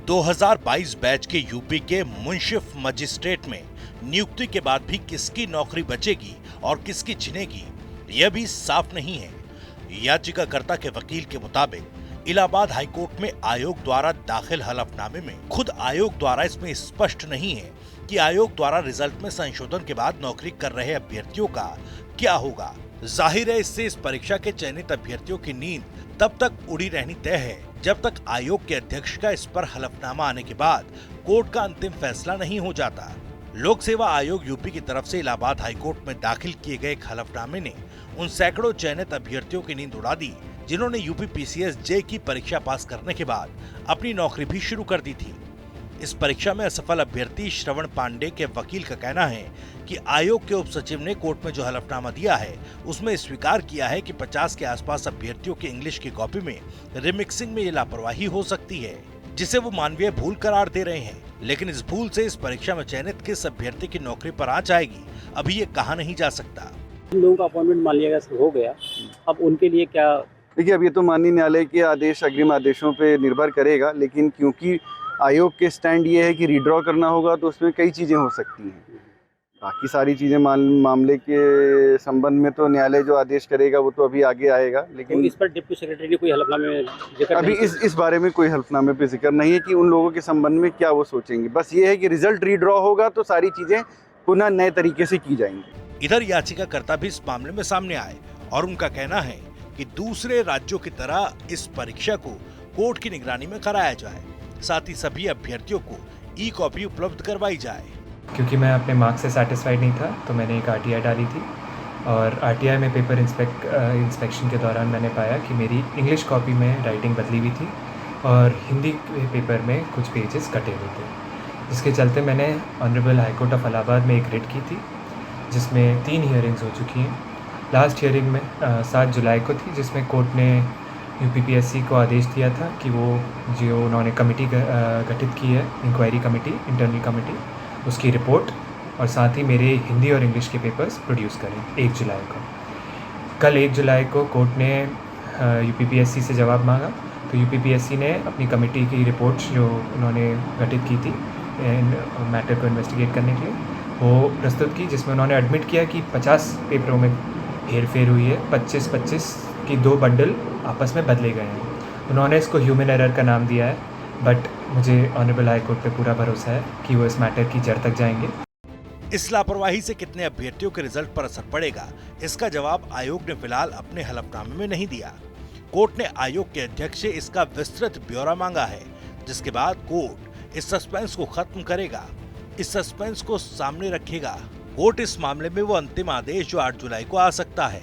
2022 batch के UP के मुंशिफ magistrate में नियुक्ति के बाद भी किसकी नौकरी बचेगी और किसकी छिनेगी, यह भी साफ नहीं है। याचिकाकर्ता के वकील के मुताबिक इलाहाबाद हाईकोर्ट में आयोग द्वारा दाखिल हलफनामे में खुद आयोग द्वारा इसमें स्पष्ट नहीं है कि आयोग द्वारा रिजल्ट में संशोधन के बाद नौकरी कर रहे अभ्यर्थियों का क्या होगा। जाहिर है, इससे इस परीक्षा के चयनित अभ्यर्थियों की नींद तब तक उड़ी रहनी तय है जब तक आयोग के अध्यक्ष का इस पर हलफनामा आने के बाद कोर्ट का अंतिम फैसला नहीं हो जाता। लोक सेवा आयोग यूपी की तरफ से इलाहाबाद हाईकोर्ट में दाखिल किए गए एक हलफनामे ने उन सैकड़ों चयनित अभ्यर्थियों की नींद उड़ा दी जिन्होंने यूपी पीसीएस जे की परीक्षा पास करने के बाद अपनी नौकरी भी शुरू कर दी थी। इस परीक्षा में असफल अभ्यर्थी श्रवण पांडे के वकील का कहना है कि आयोग के उप सचिव ने कोर्ट में जो हलफनामा दिया है उसमें स्वीकार किया है कि 50 के आसपास अभ्यर्थियों की इंग्लिश की कॉपी में रिमिक्सिंग में ये लापरवाही हो सकती है, जिसे वो मानवीय भूल करार दे रहे हैं। लेकिन इस भूल से इस परीक्षा में चयनित किस अभ्यर्थी की नौकरी पर आ जाएगी, अभी ये कहा नहीं जा सकता। इन लोगों का अपॉइंटमेंट मान लिया गया, हो गया, अब उनके लिए क्या? देखिए, अब ये तो माननीय न्यायालय के आदेश, अग्रिम आदेशों पे निर्भर करेगा, लेकिन क्योंकि आयोग के स्टैंड ये है कि रिड्रॉ करना होगा तो उसमें कई चीज़ें हो सकती हैं। बाकी सारी चीज़ें मामले के संबंध में तो न्यायालय जो आदेश करेगा वो तो अभी आगे आएगा। लेकिन तो इस पर डिप्टी सेक्रेटरी ने कोई हलफनामे में जिक्र अभी इस बारे में कोई हलफनामे पे जिक्र नहीं है कि उन लोगों के संबंध में क्या वो सोचेंगे। बस ये है कि रिजल्ट रिड्रॉ होगा तो सारी चीज़ें पुनः नए तरीके से की जाएंगी। इधर याचिकाकर्ता भी इस मामले में सामने आए और उनका कहना है कि दूसरे राज्यों की तरह इस परीक्षा को कोर्ट की निगरानी में कराया जाए, साथ ही सभी अभ्यर्थियों को ई कॉपी उपलब्ध करवाई जाए। क्योंकि मैं अपने मार्क्स से सेटिस्फाइड नहीं था तो मैंने एक आरटीआई डाली थी और आरटीआई में पेपर इंस्पेक्शन के दौरान मैंने पाया कि मेरी इंग्लिश कॉपी में राइटिंग बदली हुई थी और हिंदी के पेपर में कुछ पेजेस कटे हुए थे, जिसके चलते मैंने honourable high court of Allahabad में एक रिट की थी जिसमें 3 हियरिंग्स हो चुकी हैं। लास्ट हियरिंग में 7 जुलाई को थी, जिसमें कोर्ट ने यूपीपीएससी को आदेश दिया था कि वो जो उन्होंने कमेटी गठित की है, इंक्वायरी कमेटी, इंटरनल कमेटी, उसकी रिपोर्ट और साथ ही मेरे हिंदी और इंग्लिश के पेपर्स प्रोड्यूस करें 1 जुलाई को। कल 1 जुलाई को कोर्ट ने यूपीपीएससी से जवाब मांगा, तो यूपीपीएससी ने अपनी कमेटी की रिपोर्ट जो उन्होंने गठित की थी मैटर को इन्वेस्टिगेट करने के लिए, वो प्रस्तुत की, जिसमें उन्होंने एडमिट किया कि 50 पेपरों में हेरफेर हुई है, 25-25 की 2 बंडल आपस में बदले गए हैं। उन्होंने इसको ह्यूमन एरर का नाम दिया है, बट मुझे ऑनरेबल हाई कोर्ट पे पूरा भरोसा है कि वो इस मैटर की जड़ तक जाएंगे। इस लापरवाही से कितने अभ्यर्थियों के रिजल्ट पर असर पड़ेगा, इसका जवाब आयोग ने फिलहाल अपने हलफनामे में नहीं दिया। कोर्ट ने आयोग के अध्यक्ष से इसका विस्तृत ब्यौरा मांगा है, जिसके बाद कोर्ट इस सस्पेंस को खत्म करेगा, इस सस्पेंस को सामने रखेगा। कोर्ट इस मामले में वो अंतिम आदेश जो 8 जुलाई को आ सकता है